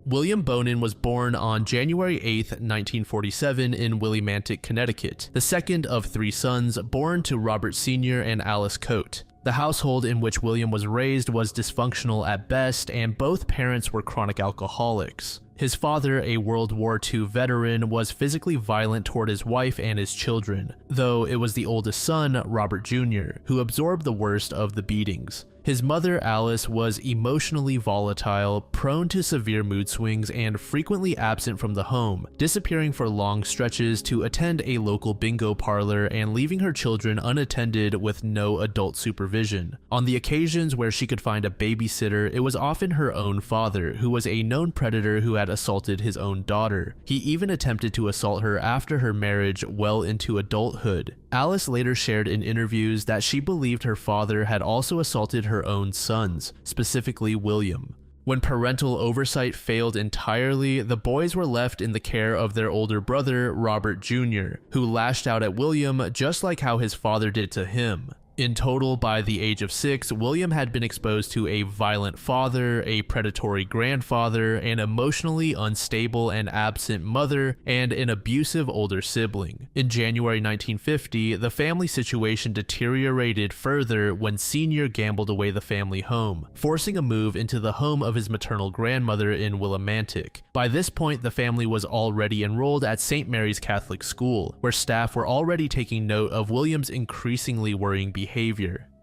William Bonin was born on January 8, 1947 in Willimantic, Connecticut, the second of 3 sons born to Robert Sr. and Alice Coate. The household in which William was raised was dysfunctional at best, and both parents were chronic alcoholics. His father, a World War II veteran, was physically violent toward his wife and his children, though it was the oldest son, Robert Jr., who absorbed the worst of the beatings. His mother, Alice, was emotionally volatile, prone to severe mood swings, and frequently absent from the home, disappearing for long stretches to attend a local bingo parlor and leaving her children unattended with no adult supervision. On the occasions where she could find a babysitter, it was often her own father, who was a known predator who had assaulted his own daughter. He even attempted to assault her after her marriage well into adulthood. Alice later shared in interviews that she believed her father had also assaulted her own sons, specifically William. When parental oversight failed entirely, the boys were left in the care of their older brother, Robert Jr., who lashed out at William just like how his father did to him. In total, by the age of 6, William had been exposed to a violent father, a predatory grandfather, an emotionally unstable and absent mother, and an abusive older sibling. In January 1950, the family situation deteriorated further when Sr. gambled away the family home, forcing a move into the home of his maternal grandmother in Willimantic. By this point, the family was already enrolled at St. Mary's Catholic School, where staff were already taking note of William's increasingly worrying behavior.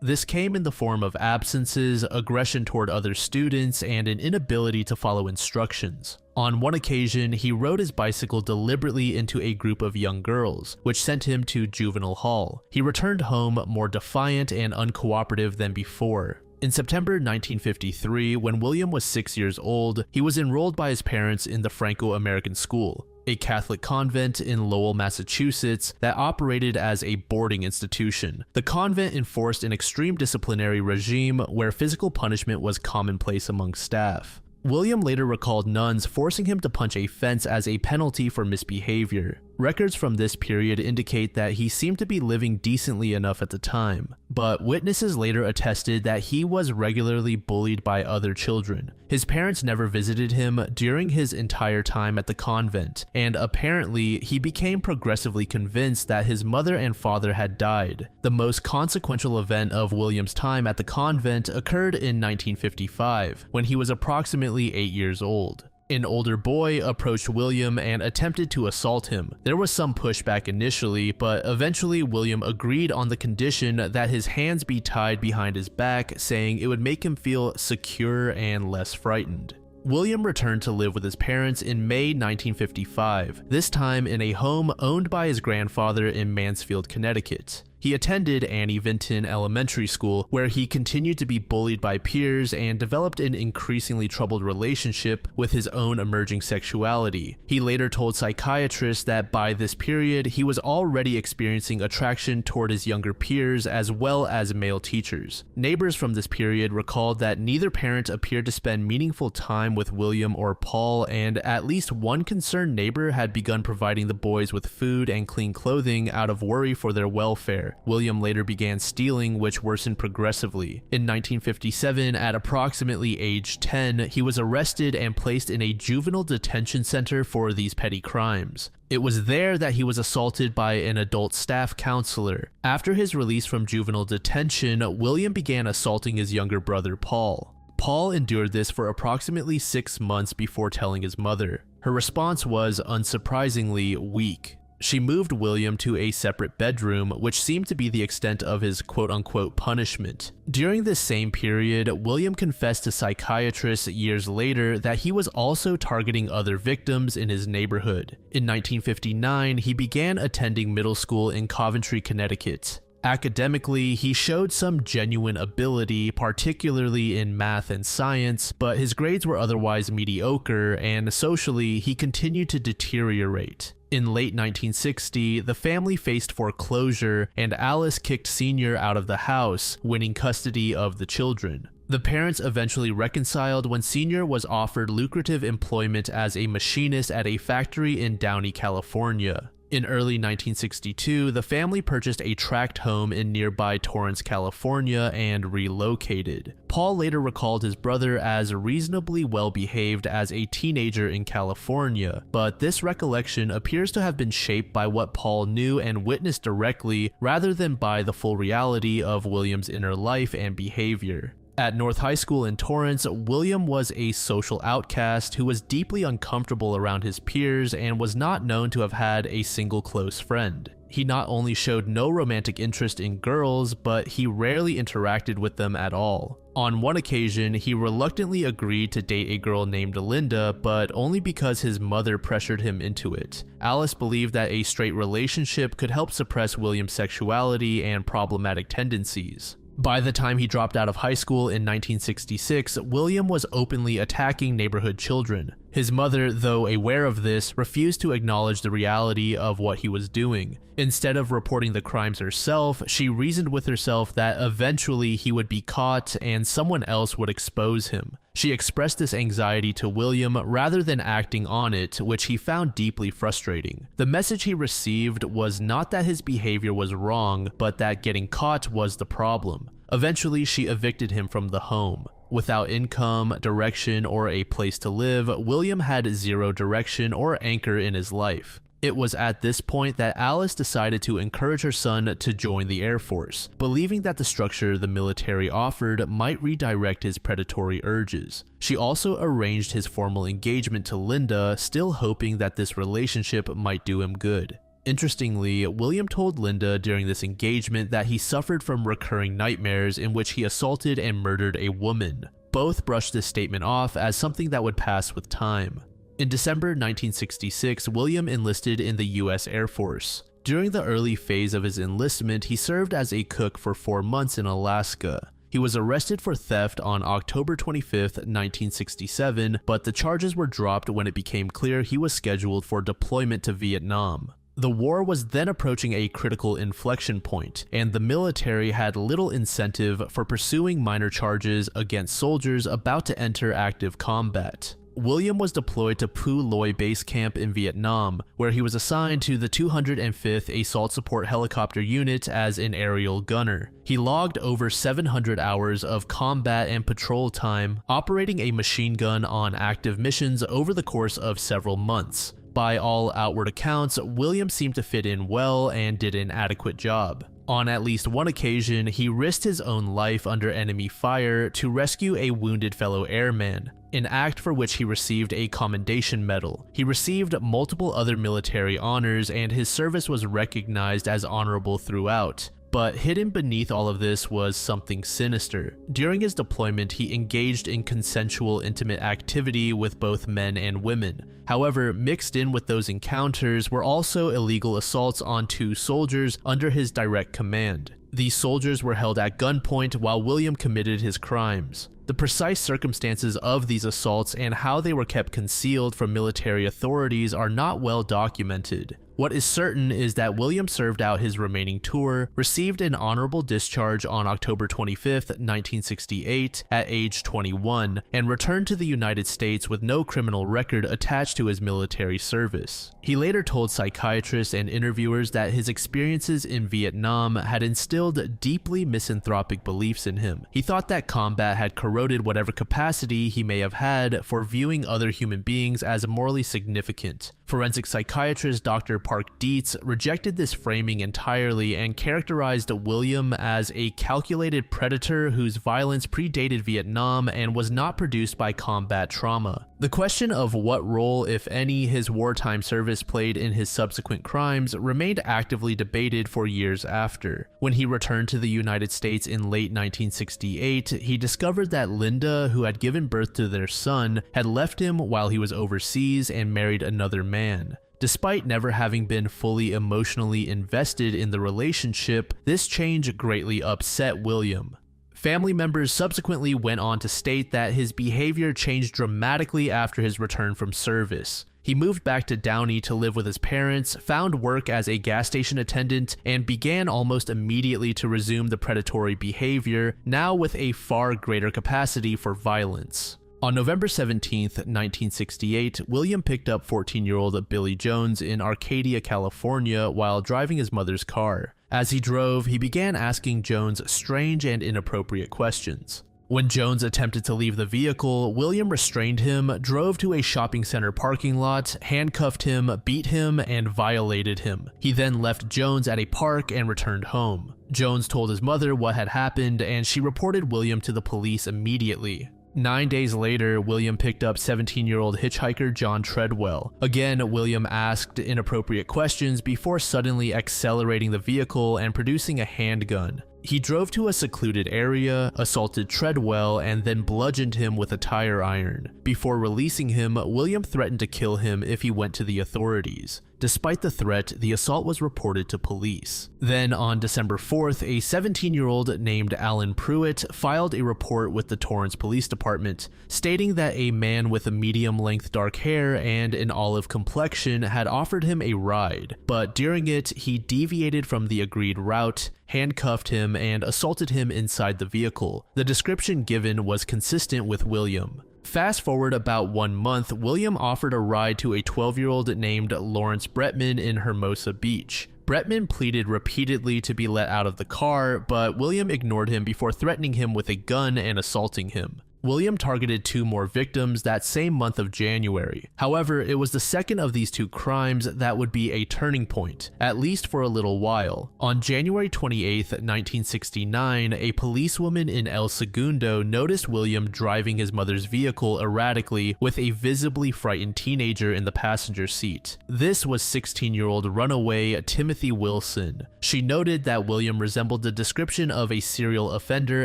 This came in the form of absences, aggression toward other students, and an inability to follow instructions. On one occasion, he rode his bicycle deliberately into a group of young girls, which sent him to juvenile hall. He returned home more defiant and uncooperative than before. In September 1953, when William was 6 years old, he was enrolled by his parents in the Franco-American School, a Catholic convent in Lowell, Massachusetts that operated as a boarding institution. The convent enforced an extreme disciplinary regime where physical punishment was commonplace among staff. William later recalled nuns forcing him to punch a fence as a penalty for misbehavior. Records from this period indicate that he seemed to be living decently enough at the time, but witnesses later attested that he was regularly bullied by other children. His parents never visited him during his entire time at the convent, and apparently he became progressively convinced that his mother and father had died. The most consequential event of William's time at the convent occurred in 1955, when he was approximately 8 years old. An older boy approached William and attempted to assault him. There was some pushback initially, but eventually William agreed on the condition that his hands be tied behind his back, saying it would make him feel secure and less frightened. William returned to live with his parents in May 1955, this time in a home owned by his grandfather in Mansfield, Connecticut. He attended Annie Vinton Elementary School, where he continued to be bullied by peers and developed an increasingly troubled relationship with his own emerging sexuality. He later told psychiatrists that by this period, he was already experiencing attraction toward his younger peers as well as male teachers. Neighbors from this period recalled that neither parent appeared to spend meaningful time with William or Paul, and at least one concerned neighbor had begun providing the boys with food and clean clothing out of worry for their welfare. William later began stealing, which worsened progressively. In 1957, at approximately age 10, he was arrested and placed in a juvenile detention center for these petty crimes. It was there that he was assaulted by an adult staff counselor. After his release from juvenile detention, William began assaulting his younger brother, Paul. Paul endured this for approximately 6 months before telling his mother. Her response was, unsurprisingly, weak. She moved William to a separate bedroom, which seemed to be the extent of his quote-unquote punishment. During this same period, William confessed to psychiatrists years later that he was also targeting other victims in his neighborhood. In 1959, he began attending middle school in Coventry, Connecticut. Academically, he showed some genuine ability, particularly in math and science, but his grades were otherwise mediocre, and socially, he continued to deteriorate. In late 1960, the family faced foreclosure, and Alice kicked Sr. out of the house, winning custody of the children. The parents eventually reconciled when Sr. was offered lucrative employment as a machinist at a factory in Downey, California. In early 1962, the family purchased a tract home in nearby Torrance, California, and relocated. Paul later recalled his brother as reasonably well behaved as a teenager in California, but this recollection appears to have been shaped by what Paul knew and witnessed directly rather than by the full reality of William's inner life and behavior. At North High School in Torrance, William was a social outcast who was deeply uncomfortable around his peers and was not known to have had a single close friend. He not only showed no romantic interest in girls, but he rarely interacted with them at all. On one occasion, he reluctantly agreed to date a girl named Linda, but only because his mother pressured him into it. Alice believed that a straight relationship could help suppress William's sexuality and problematic tendencies. By the time he dropped out of high school in 1966, William was openly attacking neighborhood children. His mother, though aware of this, refused to acknowledge the reality of what he was doing. Instead of reporting the crimes herself, she reasoned with herself that eventually he would be caught and someone else would expose him. She expressed this anxiety to William rather than acting on it, which he found deeply frustrating. The message he received was not that his behavior was wrong, but that getting caught was the problem. Eventually, she evicted him from the home. Without income, direction, or a place to live, William had zero direction or anchor in his life. It was at this point that Alice decided to encourage her son to join the Air Force, believing that the structure the military offered might redirect his predatory urges. She also arranged his formal engagement to Linda, still hoping that this relationship might do him good. Interestingly, William told Linda during this engagement that he suffered from recurring nightmares in which he assaulted and murdered a woman. Both brushed this statement off as something that would pass with time. In December 1966, William enlisted in the U.S. Air Force. During the early phase of his enlistment, he served as a cook for 4 months in Alaska. He was arrested for theft on October 25, 1967, but the charges were dropped when it became clear he was scheduled for deployment to Vietnam. The war was then approaching a critical inflection point, and the military had little incentive for pursuing minor charges against soldiers about to enter active combat. William was deployed to Phu Loy Base Camp in Vietnam, where he was assigned to the 205th Assault Support Helicopter Unit as an aerial gunner. He logged over 700 hours of combat and patrol time, operating a machine gun on active missions over the course of several months. By all outward accounts, William seemed to fit in well and did an adequate job. On at least one occasion, he risked his own life under enemy fire to rescue a wounded fellow airman, an act for which he received a commendation medal. He received multiple other military honors, and his service was recognized as honorable throughout. But hidden beneath all of this was something sinister. During his deployment, he engaged in consensual intimate activity with both men and women. However, mixed in with those encounters were also illegal assaults on 2 soldiers under his direct command. These soldiers were held at gunpoint while William committed his crimes. The precise circumstances of these assaults and how they were kept concealed from military authorities are not well documented. What is certain is that William served out his remaining tour, received an honorable discharge on October 25, 1968, at age 21, and returned to the United States with no criminal record attached to his military service. He later told psychiatrists and interviewers that his experiences in Vietnam had instilled deeply misanthropic beliefs in him. He thought that combat had corroded whatever capacity he may have had for viewing other human beings as morally significant. Forensic psychiatrist Dr. Park Dietz rejected this framing entirely and characterized William as a calculated predator whose violence predated Vietnam and was not produced by combat trauma. The question of what role, if any, his wartime service played in his subsequent crimes remained actively debated for years after. When he returned to the United States in late 1968, he discovered that Linda, who had given birth to their son, had left him while he was overseas and married another man. Despite never having been fully emotionally invested in the relationship, this change greatly upset William. Family members subsequently went on to state that his behavior changed dramatically after his return from service. He moved back to Downey to live with his parents, found work as a gas station attendant, and began almost immediately to resume the predatory behavior, now with a far greater capacity for violence. On November 17, 1968, William picked up 14-year-old Billy Jones in Arcadia, California while driving his mother's car. As he drove, he began asking Jones strange and inappropriate questions. When Jones attempted to leave the vehicle, William restrained him, drove to a shopping center parking lot, handcuffed him, beat him, and violated him. He then left Jones at a park and returned home. Jones told his mother what had happened, and she reported William to the police immediately. 9 days later, William picked up 17-year-old hitchhiker John Treadwell. Again, William asked inappropriate questions before suddenly accelerating the vehicle and producing a handgun. He drove to a secluded area, assaulted Treadwell, and then bludgeoned him with a tire iron. Before releasing him, William threatened to kill him if he went to the authorities. Despite the threat, the assault was reported to police. Then on December 4th, a 17-year-old named Alan Pruitt filed a report with the Torrance Police Department, stating that a man with a medium-length dark hair and an olive complexion had offered him a ride, but during it, he deviated from the agreed route, handcuffed him, and assaulted him inside the vehicle. The description given was consistent with William. Fast forward about 1 month, William offered a ride to a 12-year-old named Lawrence Bretman in Hermosa Beach. Bretman pleaded repeatedly to be let out of the car, but William ignored him before threatening him with a gun and assaulting him. William targeted 2 more victims that same month of January. However, it was the second of these 2 crimes that would be a turning point, at least for a little while. On January 28, 1969, a policewoman in El Segundo noticed William driving his mother's vehicle erratically with a visibly frightened teenager in the passenger seat. This was 16-year-old runaway Timothy Wilson. She noted that William resembled the description of a serial offender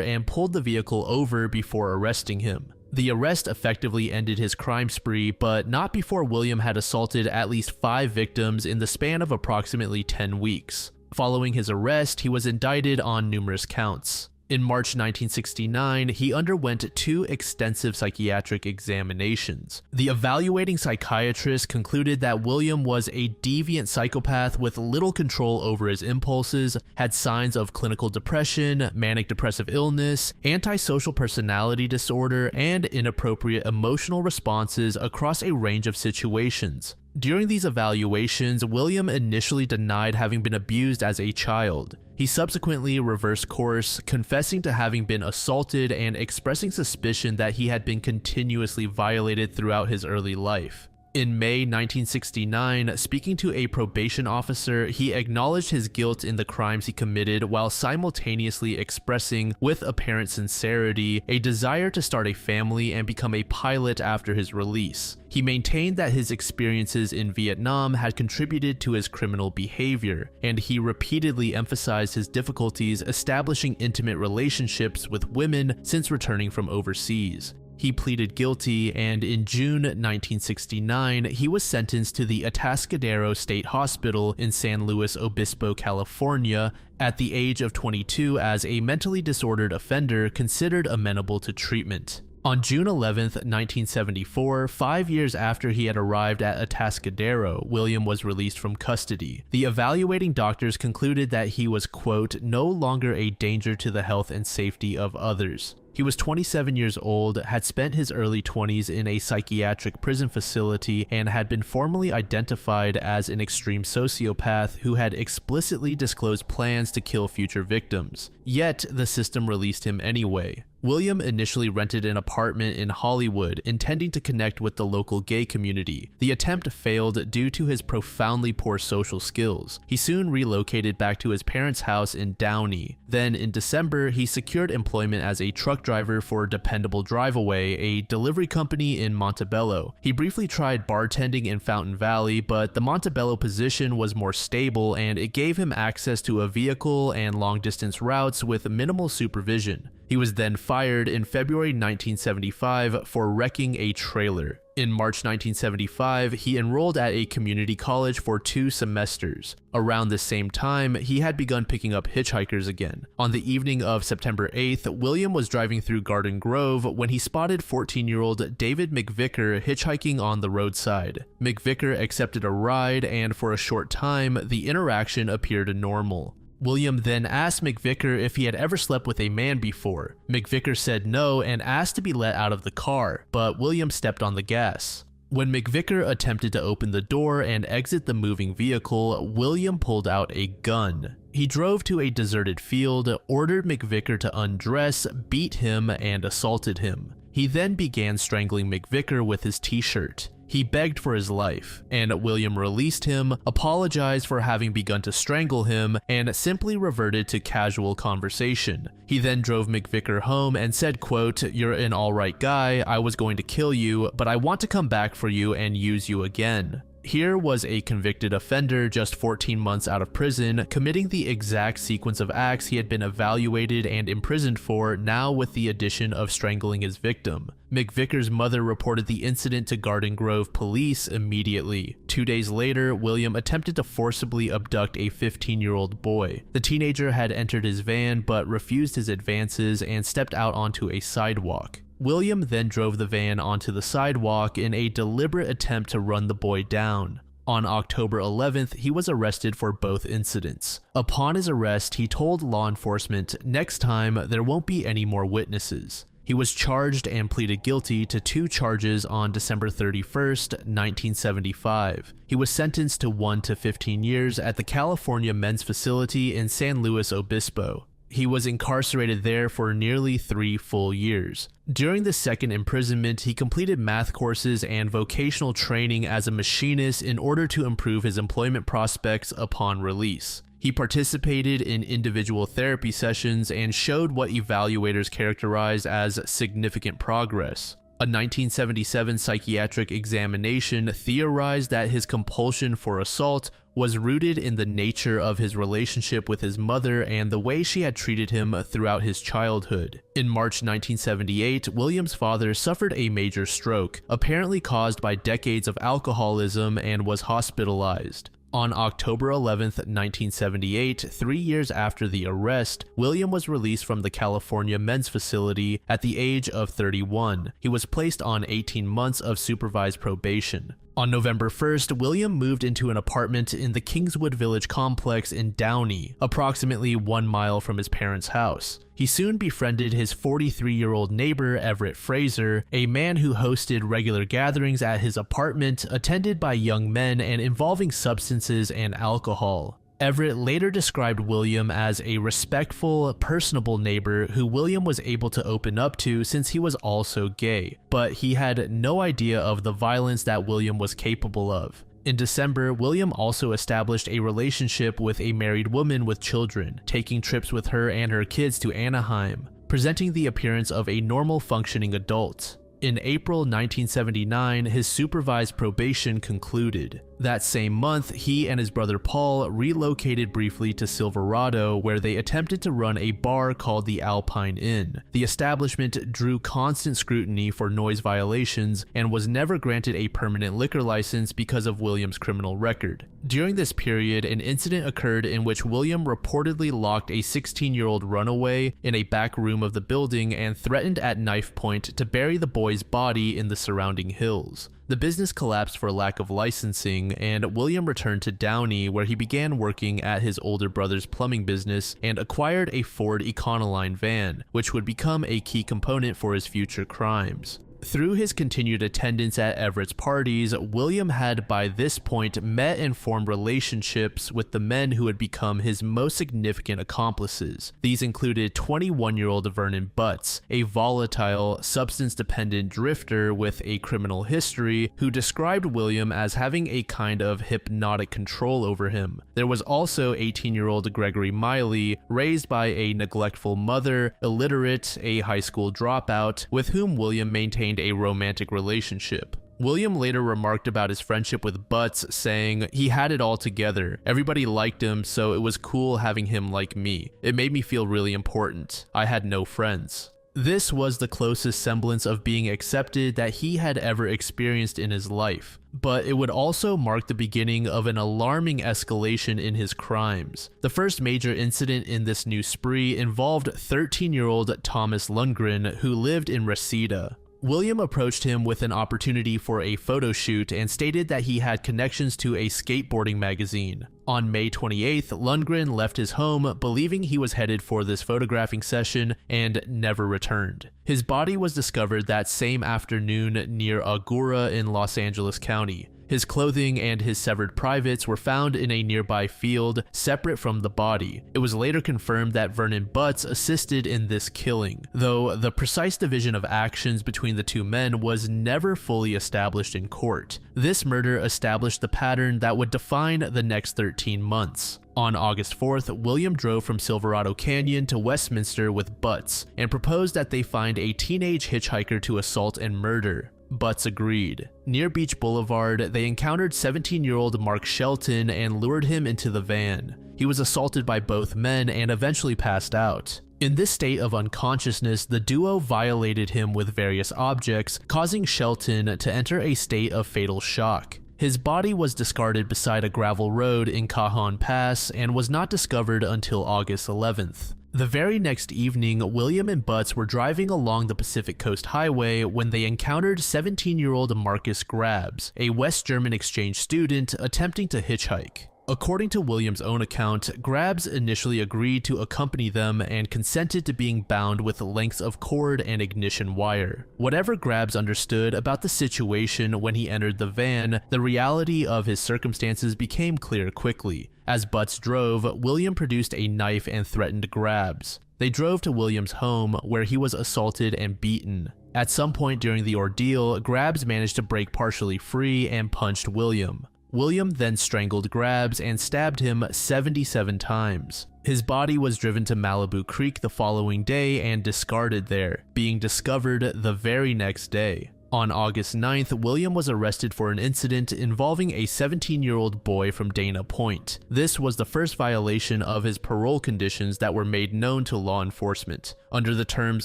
and pulled the vehicle over before arresting him. The arrest effectively ended his crime spree, but not before William had assaulted at least 5 victims in the span of approximately 10 weeks. Following his arrest, he was indicted on numerous counts. In March 1969, he underwent 2 extensive psychiatric examinations. The evaluating psychiatrist concluded that William was a deviant psychopath with little control over his impulses, had signs of clinical depression, manic depressive illness, antisocial personality disorder, and inappropriate emotional responses across a range of situations. During these evaluations, William initially denied having been abused as a child. He subsequently reversed course, confessing to having been assaulted and expressing suspicion that he had been continuously violated throughout his early life. In May 1969, speaking to a probation officer, he acknowledged his guilt in the crimes he committed while simultaneously expressing, with apparent sincerity, a desire to start a family and become a pilot after his release. He maintained that his experiences in Vietnam had contributed to his criminal behavior, and he repeatedly emphasized his difficulties establishing intimate relationships with women since returning from overseas. He pleaded guilty, and in June 1969, he was sentenced to the Atascadero State Hospital in San Luis Obispo, California, at the age of 22 as a mentally disordered offender considered amenable to treatment. On June 11, 1974, 5 years after he had arrived at Atascadero, William was released from custody. The evaluating doctors concluded that he was, quote, no longer a danger to the health and safety of others. He was 27 years old, had spent his early 20s in a psychiatric prison facility, and had been formally identified as an extreme sociopath who had explicitly disclosed plans to kill future victims. Yet, the system released him anyway. William initially rented an apartment in Hollywood, intending to connect with the local gay community. The attempt failed due to his profoundly poor social skills. He soon relocated back to his parents' house in Downey. Then, in December, he secured employment as a truck driver for Dependable Drive-Away, a delivery company in Montebello. He briefly tried bartending in Fountain Valley, but the Montebello position was more stable and it gave him access to a vehicle and long-distance routes with minimal supervision. He was then fired in February 1975 for wrecking a trailer. In March 1975, he enrolled at a community college for 2 semesters. Around the same time, he had begun picking up hitchhikers again. On the evening of September 8th, William was driving through Garden Grove when he spotted 14-year-old David McVicker hitchhiking on the roadside. McVicker accepted a ride, and for a short time, the interaction appeared normal. William then asked McVicker if he had ever slept with a man before. McVicker said no and asked to be let out of the car, but William stepped on the gas. When McVicker attempted to open the door and exit the moving vehicle, William pulled out a gun. He drove to a deserted field, ordered McVicker to undress, beat him, and assaulted him. He then began strangling McVicker with his t-shirt. He begged for his life, and William released him, apologized for having begun to strangle him, and simply reverted to casual conversation. He then drove McVicker home and said, quote, "You're an alright guy, I was going to kill you, but I want to come back for you and use you again." Here was a convicted offender just 14 months out of prison, committing the exact sequence of acts he had been evaluated and imprisoned for, now with the addition of strangling his victim. McVicker's mother reported the incident to Garden Grove police immediately. 2 days later, William attempted to forcibly abduct a 15-year-old boy. The teenager had entered his van but refused his advances and stepped out onto a sidewalk. William then drove the van onto the sidewalk in a deliberate attempt to run the boy down. On October 11th, he was arrested for both incidents. Upon his arrest, he told law enforcement, "Next time, there won't be any more witnesses." He was charged and pleaded guilty to 2 charges on December 31st, 1975. He was sentenced to 1 to 15 years at the California Men's Facility in San Luis Obispo. He was incarcerated there for nearly 3 full years. During the second imprisonment, he completed math courses and vocational training as a machinist in order to improve his employment prospects upon release. He participated in individual therapy sessions and showed what evaluators characterize as significant progress. A 1977 psychiatric examination theorized that his compulsion for assault was rooted in the nature of his relationship with his mother and the way she had treated him throughout his childhood. In March 1978, William's father suffered a major stroke, apparently caused by decades of alcoholism, and was hospitalized. On October 11, 1978, 3 years after the arrest, William was released from the California Men's Facility at the age of 31. He was placed on 18 months of supervised probation. On November 1st, William moved into an apartment in the Kingswood Village complex in Downey, approximately 1 mile from his parents' house. He soon befriended his 43-year-old neighbor, Everett Fraser, a man who hosted regular gatherings at his apartment attended by young men and involving substances and alcohol. Everett later described William as a respectful, personable neighbor who William was able to open up to since he was also gay, but he had no idea of the violence that William was capable of. In December, William also established a relationship with a married woman with children, taking trips with her and her kids to Anaheim, presenting the appearance of a normal functioning adult. In April 1979, his supervised probation concluded. That same month, he and his brother Paul relocated briefly to Silverado, where they attempted to run a bar called the Alpine Inn. The establishment drew constant scrutiny for noise violations and was never granted a permanent liquor license because of William's criminal record. During this period, an incident occurred in which William reportedly locked a 16-year-old runaway in a back room of the building and threatened at knife point to bury the boy's body in the surrounding hills. The business collapsed for lack of licensing, and William returned to Downey, where he began working at his older brother's plumbing business and acquired a Ford Econoline van, which would become a key component for his future crimes. Through his continued attendance at Everett's parties, William had by this point met and formed relationships with the men who had become his most significant accomplices. These included 21-year-old Vernon Butts, a volatile, substance-dependent drifter with a criminal history who described William as having a kind of hypnotic control over him. There was also 18-year-old Gregory Miley, raised by a neglectful mother, illiterate, a high school dropout, with whom William maintained a romantic relationship. William later remarked about his friendship with Butts, saying, "He had it all together. Everybody liked him, so it was cool having him like me. It made me feel really important. I had no friends." This was the closest semblance of being accepted that he had ever experienced in his life, but it would also mark the beginning of an alarming escalation in his crimes. The first major incident in this new spree involved 13-year-old Thomas Lundgren, who lived in Reseda. William approached him with an opportunity for a photo shoot and stated that he had connections to a skateboarding magazine. On May 28th, Lundgren left his home believing he was headed for this photographing session and never returned. His body was discovered that same afternoon near Agoura in Los Angeles County. His clothing and his severed privates were found in a nearby field, separate from the body. It was later confirmed that Vernon Butts assisted in this killing, though the precise division of actions between the two men was never fully established in court. This murder established the pattern that would define the next 13 months. On August 4th, William drove from Silverado Canyon to Westminster with Butts and proposed that they find a teenage hitchhiker to assault and murder. Butts agreed. Near Beach Boulevard, they encountered 17-year-old Mark Shelton and lured him into the van. He was assaulted by both men and eventually passed out. In this state of unconsciousness, the duo violated him with various objects, causing Shelton to enter a state of fatal shock. His body was discarded beside a gravel road in Cajon Pass and was not discovered until August 11th. The very next evening, William and Butts were driving along the Pacific Coast Highway when they encountered 17-year-old Marcus Grabs, a West German exchange student attempting to hitchhike. According to William's own account, Grabs initially agreed to accompany them and consented to being bound with lengths of cord and ignition wire. Whatever Grabs understood about the situation when he entered the van, the reality of his circumstances became clear quickly. As Butts drove, William produced a knife and threatened Grabs. They drove to William's home, where he was assaulted and beaten. At some point during the ordeal, Grabs managed to break partially free and punched William. William then strangled Grabs and stabbed him 77 times. His body was driven to Malibu Creek the following day and discarded there, being discovered the very next day. On August 9th, William was arrested for an incident involving a 17-year-old boy from Dana Point. This was the first violation of his parole conditions that were made known to law enforcement. Under the terms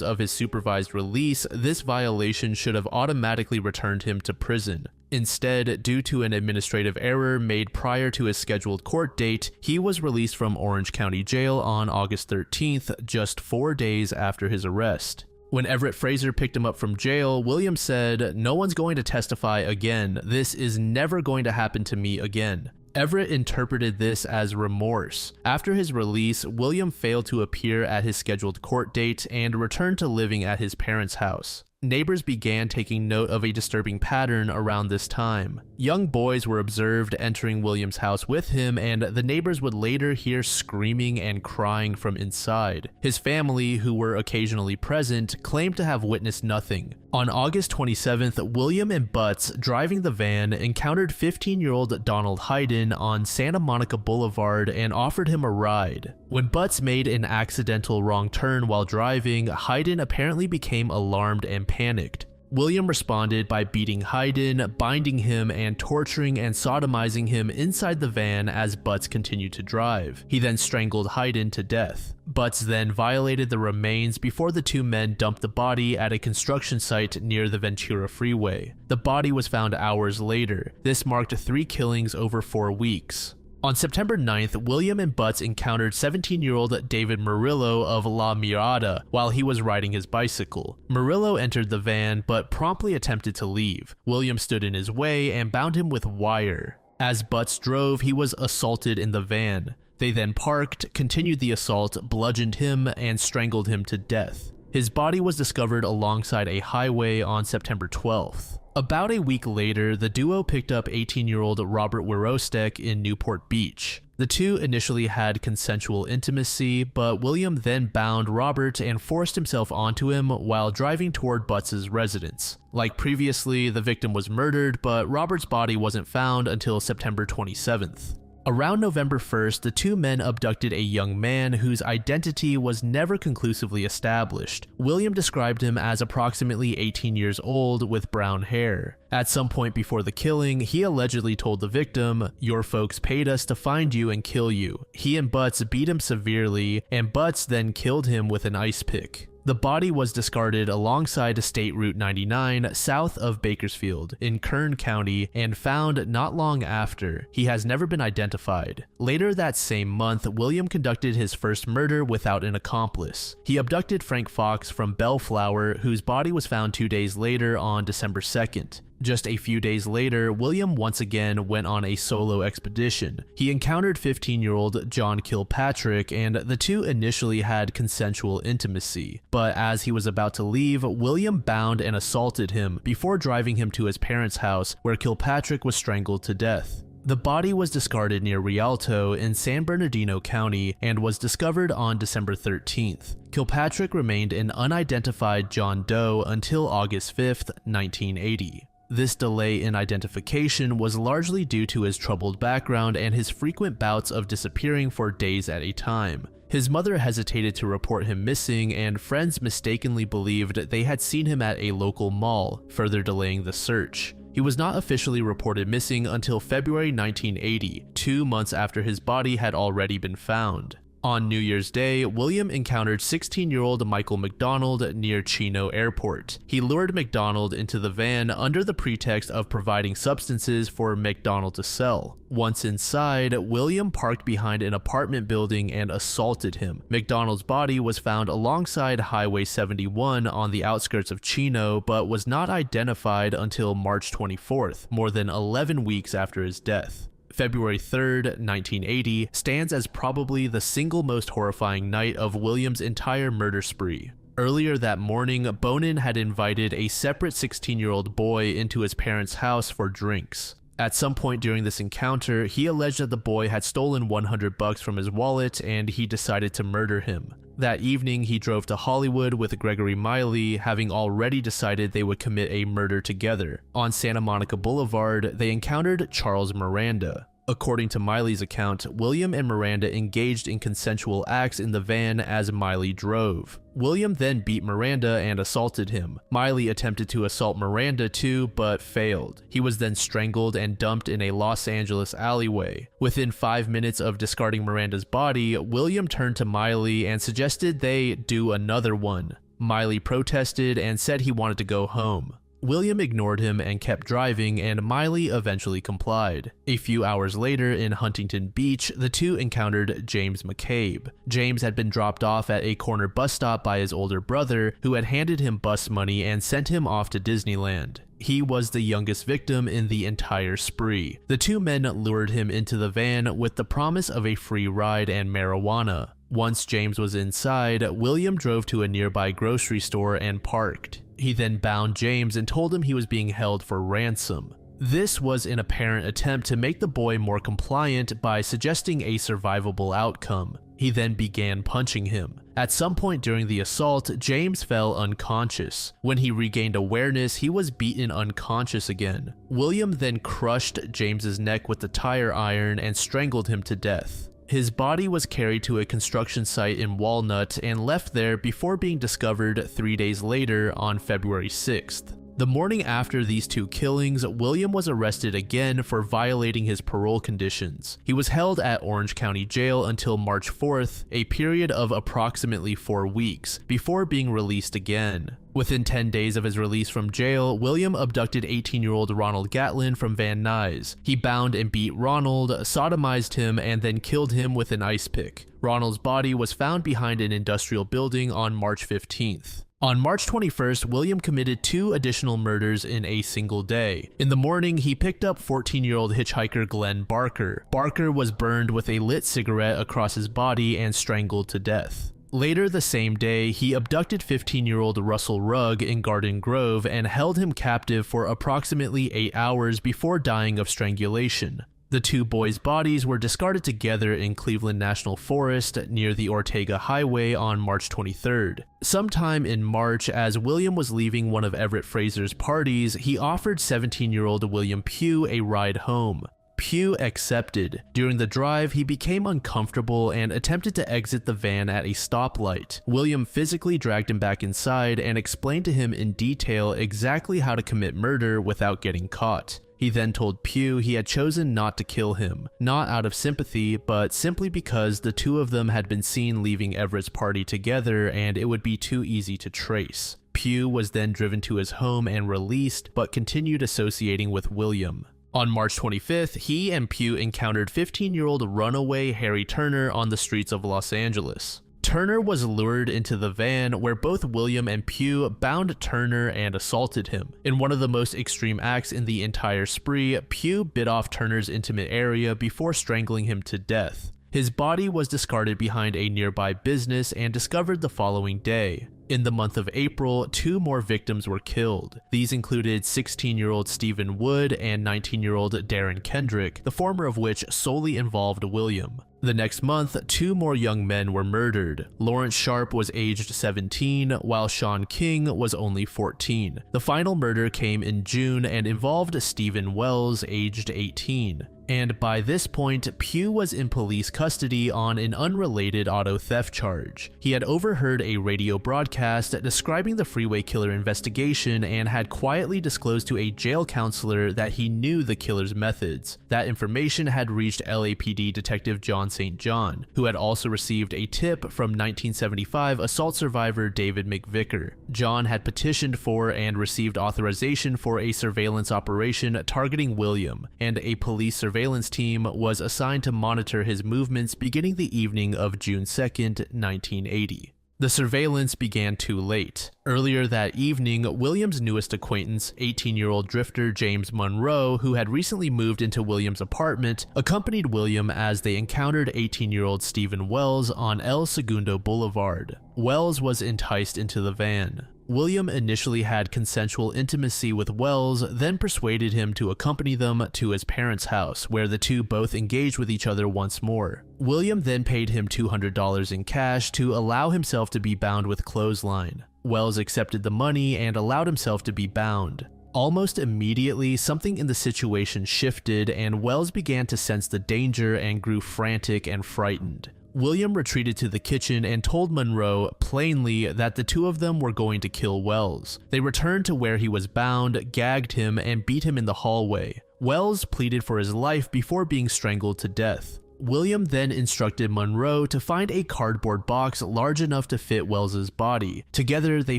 of his supervised release, this violation should have automatically returned him to prison. Instead, due to an administrative error made prior to his scheduled court date, he was released from Orange County Jail on August 13th, just 4 days after his arrest. When Everett Fraser picked him up from jail, William said, "No one's going to testify again. This is never going to happen to me again." Everett interpreted this as remorse. After his release, William failed to appear at his scheduled court date and returned to living at his parents' house. Neighbors began taking note of a disturbing pattern around this time. Young boys were observed entering William's house with him, and the neighbors would later hear screaming and crying from inside. His family, who were occasionally present, claimed to have witnessed nothing. On August 27th, William and Butts, driving the van, encountered 15-year-old Donald Hayden on Santa Monica Boulevard and offered him a ride. When Butts made an accidental wrong turn while driving, Hayden apparently became alarmed and panicked. William responded by beating Hayden, binding him, and torturing and sodomizing him inside the van as Butts continued to drive. He then strangled Hayden to death. Butts then violated the remains before the two men dumped the body at a construction site near the Ventura Freeway. The body was found hours later. This marked 3 killings over 4 weeks. On September 9th, William and Butts encountered 17-year-old David Murillo of La Mirada while he was riding his bicycle. Murillo entered the van but promptly attempted to leave. William stood in his way and bound him with wire. As Butts drove, he was assaulted in the van. They then parked, continued the assault, bludgeoned him, and strangled him to death. His body was discovered alongside a highway on September 12th. About a week later, the duo picked up 18-year-old Robert Wirostek in Newport Beach. The two initially had consensual intimacy, but William then bound Robert and forced himself onto him while driving toward Butts' residence. Like previously, the victim was murdered, but Robert's body wasn't found until September 27th. Around November 1st, the two men abducted a young man whose identity was never conclusively established. William described him as approximately 18 years old with brown hair. At some point before the killing, he allegedly told the victim, "Your folks paid us to find you and kill you." He and Butts beat him severely, and Butts then killed him with an ice pick. The body was discarded alongside State Route 99 south of Bakersfield in Kern County and found not long after. He has never been identified. Later that same month, William conducted his first murder without an accomplice. He abducted Frank Fox from Bellflower, whose body was found 2 days later on December 2nd. Just a few days later, William once again went on a solo expedition. He encountered 15-year-old John Kilpatrick, and the two initially had consensual intimacy. But as he was about to leave, William bound and assaulted him before driving him to his parents' house, where Kilpatrick was strangled to death. The body was discarded near Rialto in San Bernardino County and was discovered on December 13th. Kilpatrick remained an unidentified John Doe until August 5th, 1980. This delay in identification was largely due to his troubled background and his frequent bouts of disappearing for days at a time. His mother hesitated to report him missing, and friends mistakenly believed they had seen him at a local mall, further delaying the search. He was not officially reported missing until February 1980, 2 months after his body had already been found. On New Year's Day, William encountered 16-year-old Michael McDonald near Chino Airport. He lured McDonald into the van under the pretext of providing substances for McDonald to sell. Once inside, William parked behind an apartment building and assaulted him. McDonald's body was found alongside Highway 71 on the outskirts of Chino, but was not identified until March 24th, more than 11 weeks after his death. February 3rd, 1980 stands as probably the single most horrifying night of William's entire murder spree. Earlier that morning, Bonin had invited a separate 16-year-old boy into his parents' house for drinks. At some point during this encounter, he alleged that the boy had stolen $100 from his wallet and he decided to murder him. That evening, he drove to Hollywood with Gregory Miley, having already decided they would commit a murder together. On Santa Monica Boulevard, they encountered Charles Miranda. According to Miley's account, William and Miranda engaged in consensual acts in the van as Miley drove. William then beat Miranda and assaulted him. Miley attempted to assault Miranda too, but failed. He was then strangled and dumped in a Los Angeles alleyway. Within 5 minutes of discarding Miranda's body, William turned to Miley and suggested they do another one. Miley protested and said he wanted to go home. William ignored him and kept driving, and Miley eventually complied. A few hours later in Huntington Beach, the two encountered James McCabe. James had been dropped off at a corner bus stop by his older brother, who had handed him bus money and sent him off to Disneyland. He was the youngest victim in the entire spree. The two men lured him into the van with the promise of a free ride and marijuana. Once James was inside, William drove to a nearby grocery store and parked. He then bound James and told him he was being held for ransom. This was an apparent attempt to make the boy more compliant by suggesting a survivable outcome. He then began punching him. At some point during the assault, James fell unconscious. When he regained awareness, he was beaten unconscious again. William then crushed James's neck with the tire iron and strangled him to death. His body was carried to a construction site in Walnut and left there before being discovered 3 days later on February 6th. The morning after these two killings, William was arrested again for violating his parole conditions. He was held at Orange County Jail until March 4th, a period of approximately 4 weeks, before being released again. Within 10 days of his release from jail, William abducted 18-year-old Ronald Gatlin from Van Nuys. He bound and beat Ronald, sodomized him, and then killed him with an ice pick. Ronald's body was found behind an industrial building on March 15th. On March 21st, William committed 2 additional murders in a single day. In the morning, he picked up 14-year-old hitchhiker Glenn Barker. Barker was burned with a lit cigarette across his body and strangled to death. Later the same day, he abducted 15-year-old Russell Rugg in Garden Grove and held him captive for approximately 8 hours before dying of strangulation. The two boys' bodies were discarded together in Cleveland National Forest near the Ortega Highway on March 23rd. Sometime in March, as William was leaving one of Everett Fraser's parties, he offered 17-year-old William Pugh a ride home. Pugh accepted. During the drive, he became uncomfortable and attempted to exit the van at a stoplight. William physically dragged him back inside and explained to him in detail exactly how to commit murder without getting caught. He then told Pugh he had chosen not to kill him, not out of sympathy, but simply because the two of them had been seen leaving Everett's party together and it would be too easy to trace. Pugh was then driven to his home and released, but continued associating with William. On March 25th, he and Pugh encountered 15-year-old runaway Harry Turner on the streets of Los Angeles. Turner was lured into the van where both William and Pugh bound Turner and assaulted him. In one of the most extreme acts in the entire spree, Pugh bit off Turner's intimate area before strangling him to death. His body was discarded behind a nearby business and discovered the following day. In the month of April, 2 more victims were killed. These included 16-year-old Stephen Wood and 19-year-old Darren Kendrick, the former of which solely involved William. The next month, 2 more young men were murdered. Lawrence Sharp was aged 17, while Sean King was only 14. The final murder came in June and involved Stephen Wells, aged 18. And by this point, Pugh was in police custody on an unrelated auto theft charge. He had overheard a radio broadcast describing the freeway killer investigation and had quietly disclosed to a jail counselor that he knew the killer's methods. That information had reached LAPD Detective John St. John, who had also received a tip from 1975 assault survivor David McVicker. John had petitioned for and received authorization for a surveillance operation targeting William, and a police surveillance team was assigned to monitor his movements beginning the evening of June 2nd, 1980. The surveillance began too late. Earlier that evening, William's newest acquaintance, 18-year-old drifter James Monroe, who had recently moved into William's apartment, accompanied William as they encountered 18-year-old Stephen Wells on El Segundo Boulevard. Wells was enticed into the van. William initially had consensual intimacy with Wells, then persuaded him to accompany them to his parents' house, where the two both engaged with each other once more. William then paid him $200 in cash to allow himself to be bound with clothesline. Wells accepted the money and allowed himself to be bound. Almost immediately, something in the situation shifted, and Wells began to sense the danger and grew frantic and frightened. William retreated to the kitchen and told Monroe plainly that the two of them were going to kill Wells. They returned to where he was bound, gagged him, and beat him in the hallway. Wells pleaded for his life before being strangled to death. William then instructed Monroe to find a cardboard box large enough to fit Wells's body. Together, they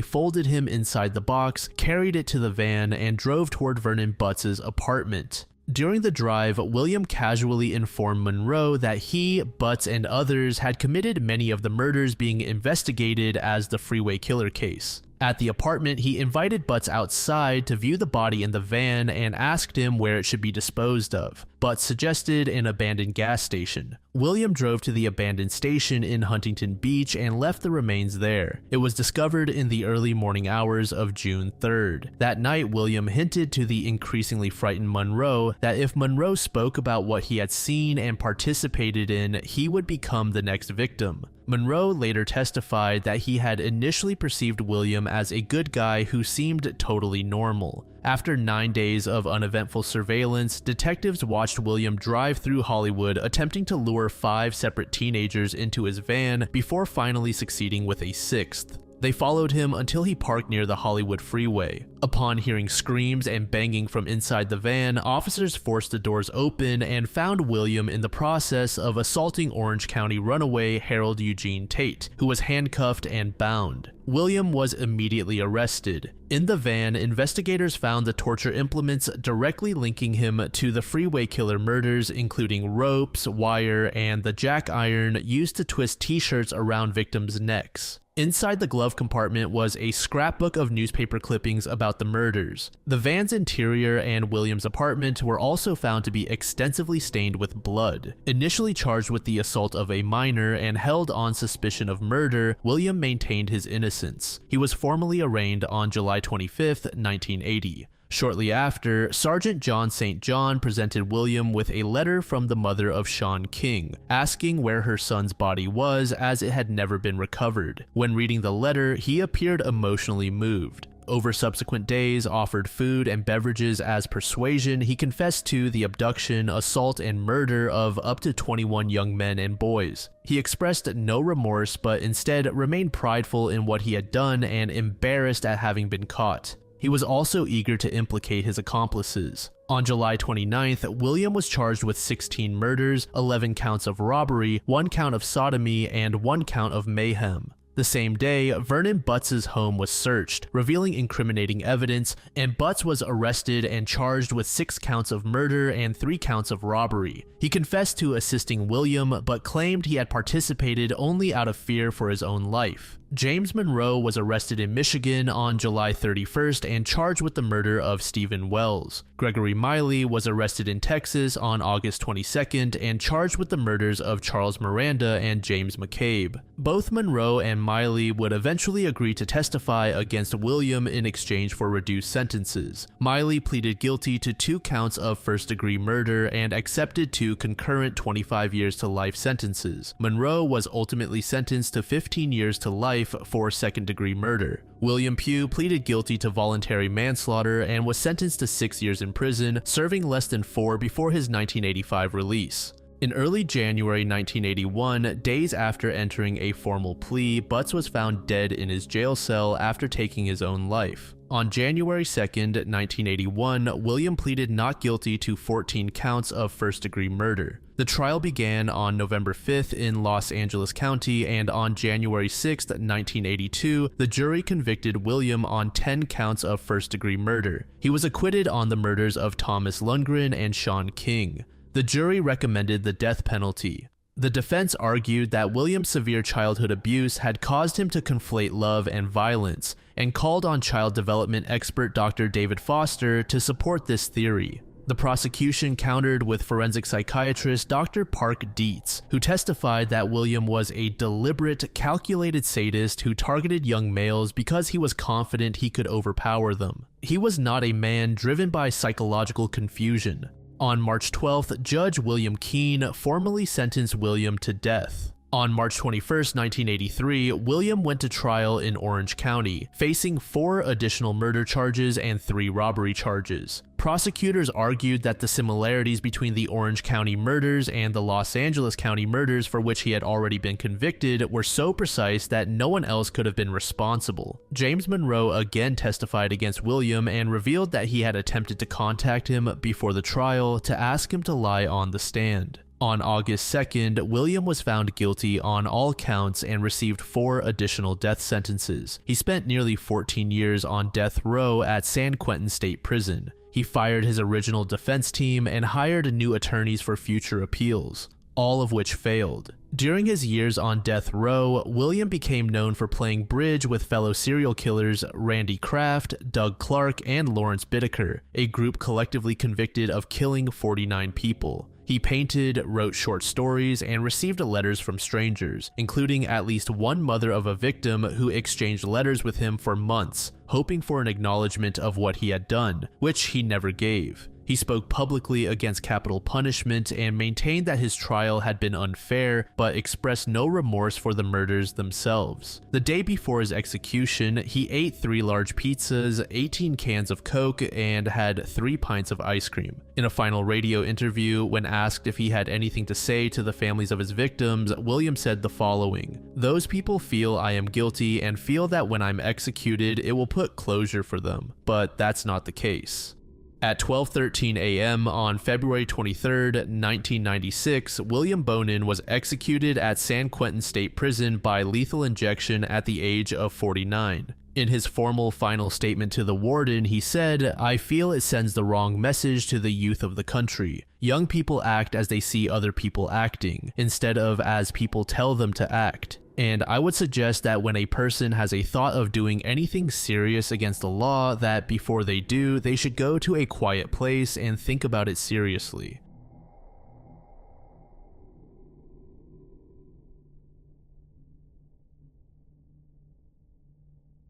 folded him inside the box, carried it to the van, and drove toward Vernon Butts' apartment. During the drive, William casually informed Monroe that he, Butts, and others had committed many of the murders being investigated as the freeway killer case. At the apartment, he invited Butts outside to view the body in the van and asked him where it should be disposed of. Butts suggested an abandoned gas station. William drove to the abandoned station in Huntington Beach and left the remains there. It was discovered in the early morning hours of June 3rd. That night, William hinted to the increasingly frightened Monroe that if Monroe spoke about what he had seen and participated in, he would become the next victim. Monroe later testified that he had initially perceived William as a good guy who seemed totally normal. After 9 days of uneventful surveillance, detectives watched William drive through Hollywood attempting to lure 5 separate teenagers into his van before finally succeeding with a 6th. They followed him until he parked near the Hollywood freeway. Upon hearing screams and banging from inside the van, officers forced the doors open and found William in the process of assaulting Orange County runaway Harold Eugene Tate, who was handcuffed and bound. William was immediately arrested. In the van, investigators found the torture implements directly linking him to the freeway killer murders, including ropes, wire, and the jack iron used to twist t-shirts around victims' necks. Inside the glove compartment was a scrapbook of newspaper clippings about the murders. The van's interior and William's apartment were also found to be extensively stained with blood. Initially charged with the assault of a minor and held on suspicion of murder, William maintained his innocence. He was formally arraigned on July 25, 1980. Shortly after, Sergeant John St. John presented William with a letter from the mother of Sean King, asking where her son's body was as it had never been recovered. When reading the letter, he appeared emotionally moved. Over subsequent days, offered food and beverages as persuasion, he confessed to the abduction, assault, and murder of up to 21 young men and boys. He expressed no remorse, but instead remained prideful in what he had done and embarrassed at having been caught. He was also eager to implicate his accomplices. On July 29th, William was charged with 16 murders, 11 counts of robbery, 1 count of sodomy, and 1 count of mayhem. The same day, Vernon Butts' home was searched, revealing incriminating evidence, and Butts was arrested and charged with 6 counts of murder and 3 counts of robbery. He confessed to assisting William, but claimed he had participated only out of fear for his own life. James Monroe was arrested in Michigan on July 31st and charged with the murder of Stephen Wells. Gregory Miley was arrested in Texas on August 22nd and charged with the murders of Charles Miranda and James McCabe. Both Monroe and Miley would eventually agree to testify against William in exchange for reduced sentences. Miley pleaded guilty to 2 counts of first-degree murder and accepted 2 concurrent 25 years to life sentences. Monroe was ultimately sentenced to 15 years to life for second-degree murder. William Pugh pleaded guilty to voluntary manslaughter and was sentenced to 6 years in prison, serving less than 4 before his 1985 release. In early January 1981, days after entering a formal plea, Butts was found dead in his jail cell after taking his own life. On January 2nd, 1981, William pleaded not guilty to 14 counts of first-degree murder. The trial began on November 5th in Los Angeles County, and on January 6, 1982, the jury convicted William on 10 counts of first-degree murder. He was acquitted on the murders of Thomas Lundgren and Sean King. The jury recommended the death penalty. The defense argued that William's severe childhood abuse had caused him to conflate love and violence, and called on child development expert Dr. David Foster to support this theory. The prosecution countered with forensic psychiatrist Dr. Park Dietz, who testified that William was a deliberate, calculated sadist who targeted young males because he was confident he could overpower them. He was not a man driven by psychological confusion. On March 12th, Judge William Keene formally sentenced William to death. On March 21st, 1983, William went to trial in Orange County, facing 4 additional murder charges and 3 robbery charges. Prosecutors argued that the similarities between the Orange County murders and the Los Angeles County murders for which he had already been convicted were so precise that no one else could have been responsible. James Monroe again testified against William and revealed that he had attempted to contact him before the trial to ask him to lie on the stand. On August 2nd, William was found guilty on all counts and received 4 additional death sentences. He spent nearly 14 years on death row at San Quentin State Prison. He fired his original defense team and hired new attorneys for future appeals, all of which failed. During his years on death row, William became known for playing bridge with fellow serial killers Randy Kraft, Doug Clark, and Lawrence Bittaker, a group collectively convicted of killing 49 people. He painted, wrote short stories, and received letters from strangers, including at least one mother of a victim who exchanged letters with him for months, hoping for an acknowledgement of what he had done, which he never gave. He spoke publicly against capital punishment and maintained that his trial had been unfair, but expressed no remorse for the murders themselves. The day before his execution, he ate 3 large pizzas, 18 cans of Coke, and had 3 pints of ice cream. In a final radio interview, when asked if he had anything to say to the families of his victims, William said the following: "Those people feel I am guilty and feel that when I'm executed, it will put closure for them, but that's not the case." At 12:13 a.m. on February 23, 1996, William Bonin was executed at San Quentin State Prison by lethal injection at the age of 49. In his formal final statement to the warden, he said, "I feel it sends the wrong message to the youth of the country. Young people act as they see other people acting, instead of as people tell them to act. And I would suggest that when a person has a thought of doing anything serious against the law, that before they do, they should go to a quiet place and think about it seriously."